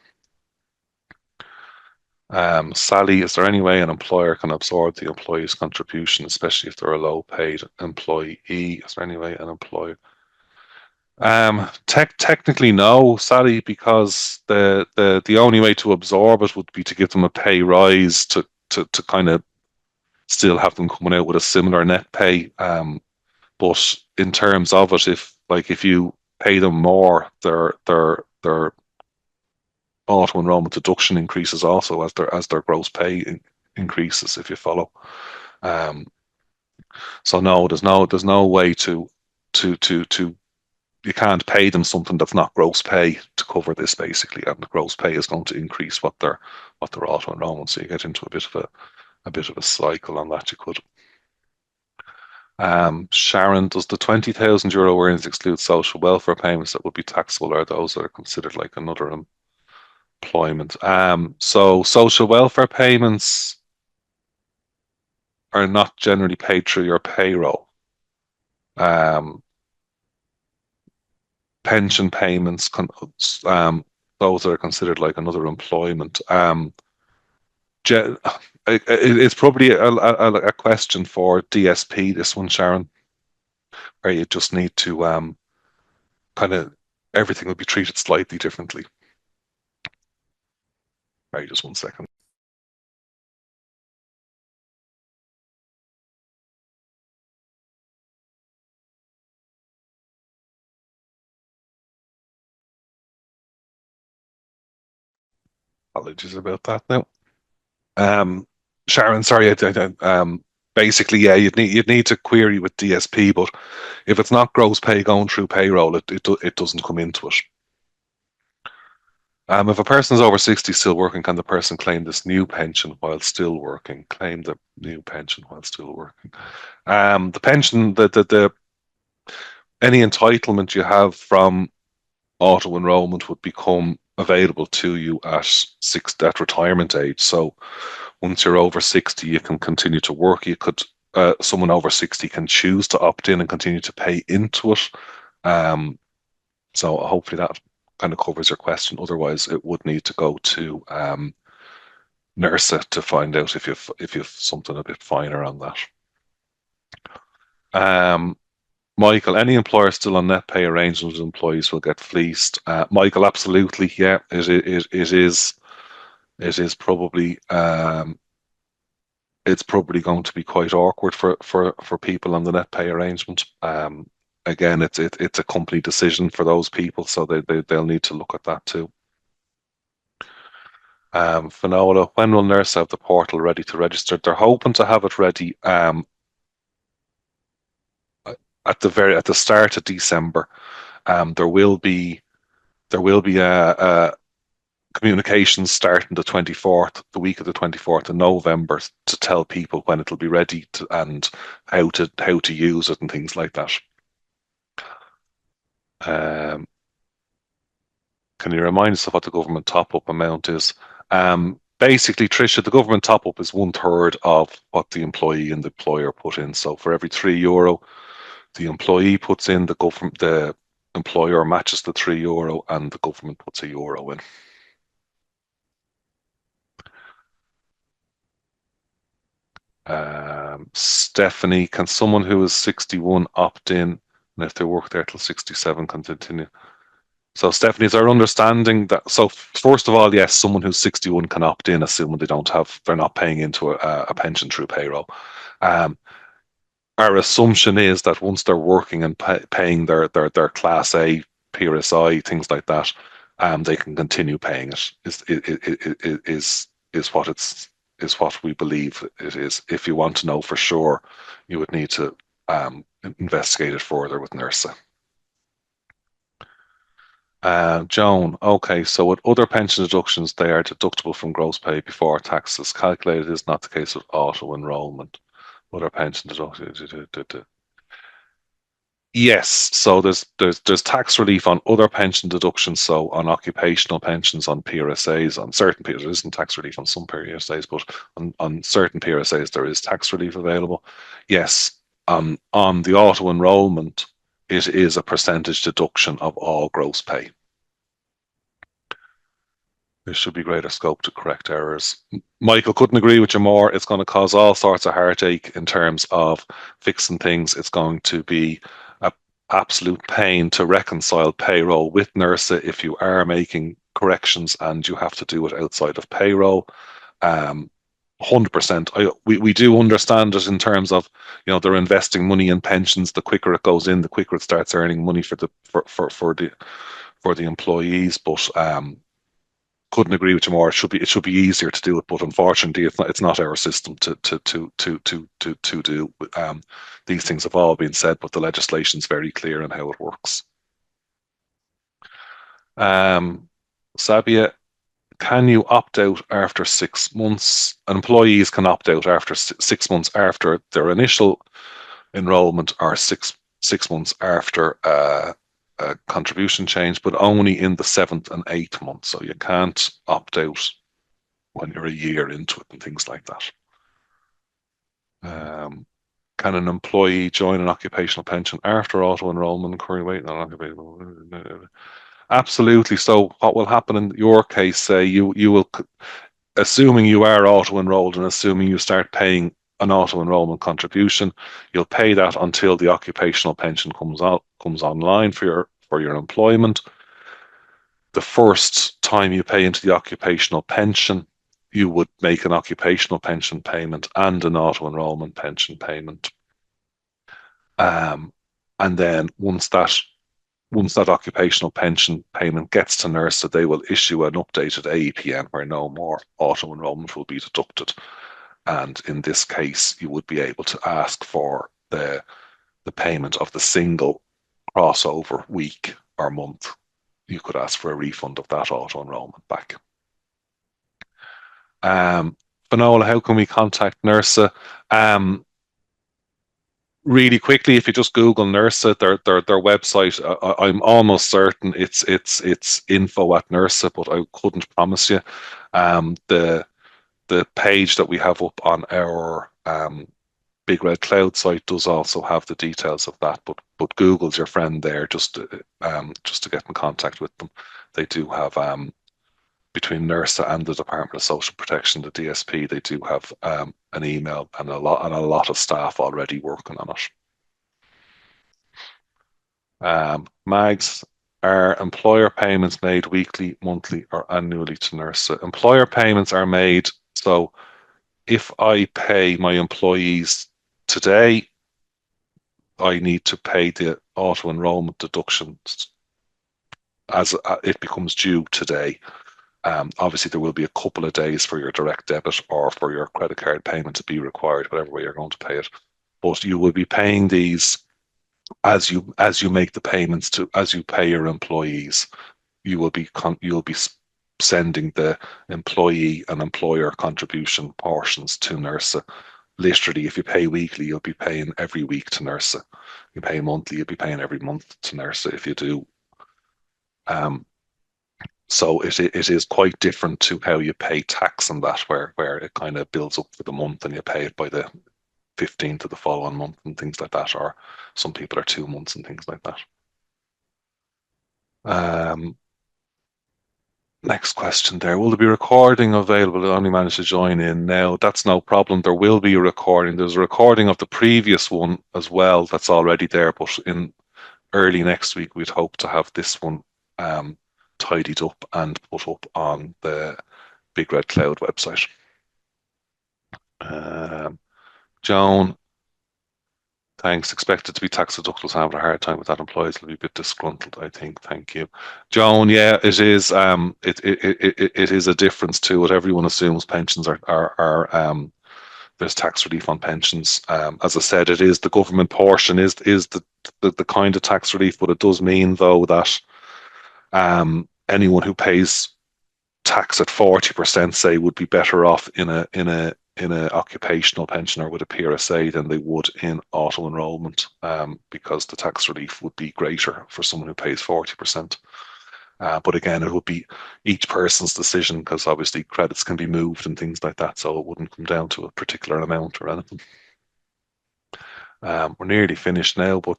Sally, is there any way an employer can absorb the employee's contribution, especially if they're a low-paid employee? Is there any way an employer? Technically no, Sally, because the only way to absorb it would be to give them a pay rise to kind of still have them coming out with a similar net pay. But in terms of it, if you pay them more, their auto enrollment deduction increases also as their gross pay increases. If you follow, um, so no, there's no way to you can't pay them something that's not gross pay to cover this basically, and the gross pay is going to increase what their auto enrollment. So you get into a bit of a cycle on that. You could. Sharon, does the €20,000 earnings exclude social welfare payments that would be taxable, or those that are considered like another employment? So social welfare payments are not generally paid through your payroll. Um, Pension payments, those that are considered like another employment. It's probably a question for DSP, this one, Sharon, where you just need to kind of everything will be treated slightly differently. Right, just one second. Apologies about that now. Um, Sharon, sorry, basically, yeah, you'd need to query with DSP, but if it's not gross pay going through payroll, it doesn't come into it. If a person is over 60 still working, can the person claim this new pension while still working? Claim the new pension while still working. The pension, the any entitlement you have from auto enrollment would become available to you at retirement age. So once you're over 60, you can continue to work. Someone over 60 can choose to opt in and continue to pay into it. So hopefully that kind of covers your question. Otherwise, it would need to go to NERSA to find out if you've something a bit finer on that. Michael, any employer still on net pay arrangements with employees will get fleeced. Michael, absolutely, yeah, it is. It is probably it's probably going to be quite awkward for people on the net pay arrangement. Again, it's a company decision for those people, so they'll need to look at that too. Finola, when will Nurse have the portal ready to register? They're hoping to have it ready at the start of December. There will be a communications starting the week of the 24th of November, to tell people when it'll be ready and how to use it and things like that. Um, can you remind us of what the government top-up amount is? Basically, Tricia, the government top-up is 1/3 of what the employee and the employer put in. So for every €3 the employee puts in, the employer matches the €3 and the government puts €1 in. Stephanie, can someone who is 61 opt in, and if they work there till 67 can continue? So Stephanie, is our understanding that, so first of all, yes, someone who's 61 can opt in, assuming they're not paying into a pension through payroll. Our assumption is that once they're working and paying their Class A, PRSI, things like that, they can continue paying it. Is what we believe it is. If you want to know for sure, you would need to investigate it further with NERSA. Joan, okay, so with other pension deductions, they are deductible from gross pay before taxes. Calculated is not the case with auto enrolment. Other pension deductions. Yes, so there's tax relief on other pension deductions, so on occupational pensions, on PRSAs, on certain PRSAs. There isn't tax relief on some PRSAs, but on certain PRSAs there is tax relief available. Yes, on the auto enrolment, it is a percentage deduction of all gross pay. There should be greater scope to correct errors. Michael, couldn't agree with you more. It's going to cause all sorts of heartache in terms of fixing things. It's going to be an absolute pain to reconcile payroll with NERSA if you are making corrections and you have to do it outside of payroll. 100%. We do understand it in terms of, they're investing money in pensions. The quicker it goes in, the quicker it starts earning money for the employees. But couldn't agree with you more. It should be easier to do it, but unfortunately, it's not our system to do. These things have all been said, but the legislation's very clear on how it works. Sabia, can you opt out after 6 months? Employees can opt out after 6 months after their initial enrollment, or six months after a contribution change, but only in the 7th and 8th month. So you can't opt out when you're a year into it and things like that. Can an employee join an occupational pension after auto enrollment? Currently waiting on occupational. Absolutely. So what will happen in your case? Say you will, assuming you are auto enrolled and assuming you start paying an auto enrollment contribution, you'll pay that until the occupational pension comes online for your employment. The first time you pay into the occupational pension, you would make an occupational pension payment and an auto enrolment pension payment. And then once that occupational pension payment gets to NERSA, they will issue an updated AEPN where no more auto enrolment will be deducted. And in this case, you would be able to ask for the payment of the single crossover week or month. You could ask for a refund of that auto enrolment back. Finola, how can we contact NERSA? Really quickly, if you just Google NERSA, their website, I'm almost certain it's info@NERSA, but I couldn't promise you. The page that we have up on our Big Red Cloud site does also have the details of that, but Google's your friend there, just to get in contact with them. They do have between NERSA and the Department of Social Protection, the DSP, they do have an email and a lot of staff already working on it. Mags, are employer payments made weekly, monthly, or annually to NERSA? Employer payments are made. So if I pay my employees today, I need to pay the auto enrolment deductions as it becomes due today. Obviously, there will be a couple of days for your direct debit or for your credit card payment to be required, whatever way you're going to pay it. But you will be paying these as you make the payments as you pay your employees. You'll be sending the employee and employer contribution portions to NERSA. Literally, if you pay weekly, you'll be paying every week to NERSA. You pay monthly, you'll be paying every month to NERSA if you do. So it is quite different to how you pay tax and that, where it kind of builds up for the month and you pay it by the 15th of the following month and things like that, or some people are 2 months and things like that. Next question there. Will there be recording available? I only managed to join in now. That's no problem. There will be a recording. There's a recording of the previous one as well that's already there, but in early next week, we'd hope to have this one tidied up and put up on the Big Red Cloud website. Joan, thanks. Expected to be tax deductibles. Having a hard time with that. Employees will be a bit disgruntled, I think. Thank you, Joan. Yeah, it is. It is a difference to what everyone assumes. Pensions are there's tax relief on pensions. As I said, it is the government portion is the kind of tax relief, but it does mean though that anyone who pays tax at 40%, say, would be better off in a occupational pension or with a PRSA than they would in auto enrolment, because the tax relief would be greater for someone who pays 40%. But again, it would be each person's decision, because obviously credits can be moved and things like that, so it wouldn't come down to a particular amount or anything. We're nearly finished now, but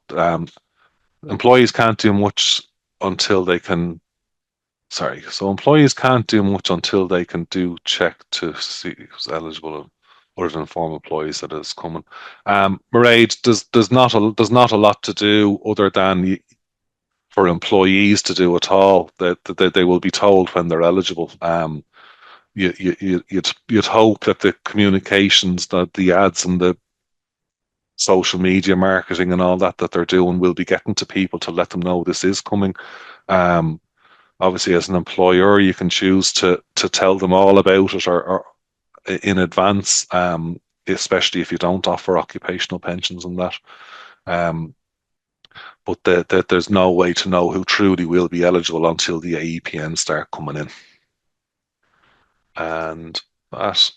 employees can't do much until they can Sorry. So employees can't do much until they can do check to see who's eligible, other than inform employees that is coming. Mairead, there's not a lot to do other than for employees to do at all. That they will be told when they're eligible. You'd hope that the communications, that the ads and the social media marketing and all that they're doing will be getting to people to let them know this is coming. Um, Obviously, as an employer, you can choose to tell them all about it or in advance, especially if you don't offer occupational pensions and that. Um, but there's no way to know who truly will be eligible until the AEPN start coming in. And that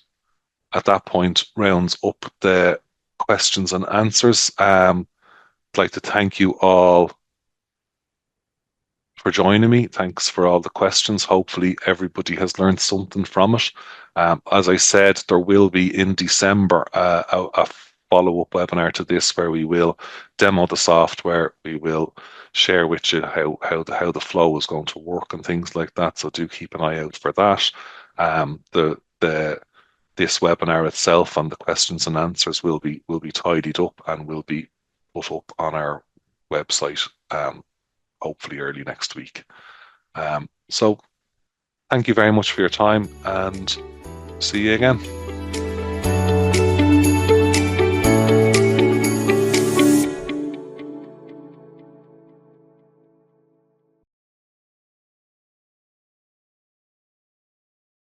at that point rounds up the questions and answers. I'd like to thank you all for joining me. Thanks for all the questions. Hopefully, everybody has learned something from it. As I said, there will be in December a follow-up webinar to this where we will demo the software. We will share with you how the flow is going to work and things like that. So do keep an eye out for that. The this webinar itself and the questions and answers will be tidied up and will be put up on our website, hopefully early next week. So thank you very much for your time and see you again.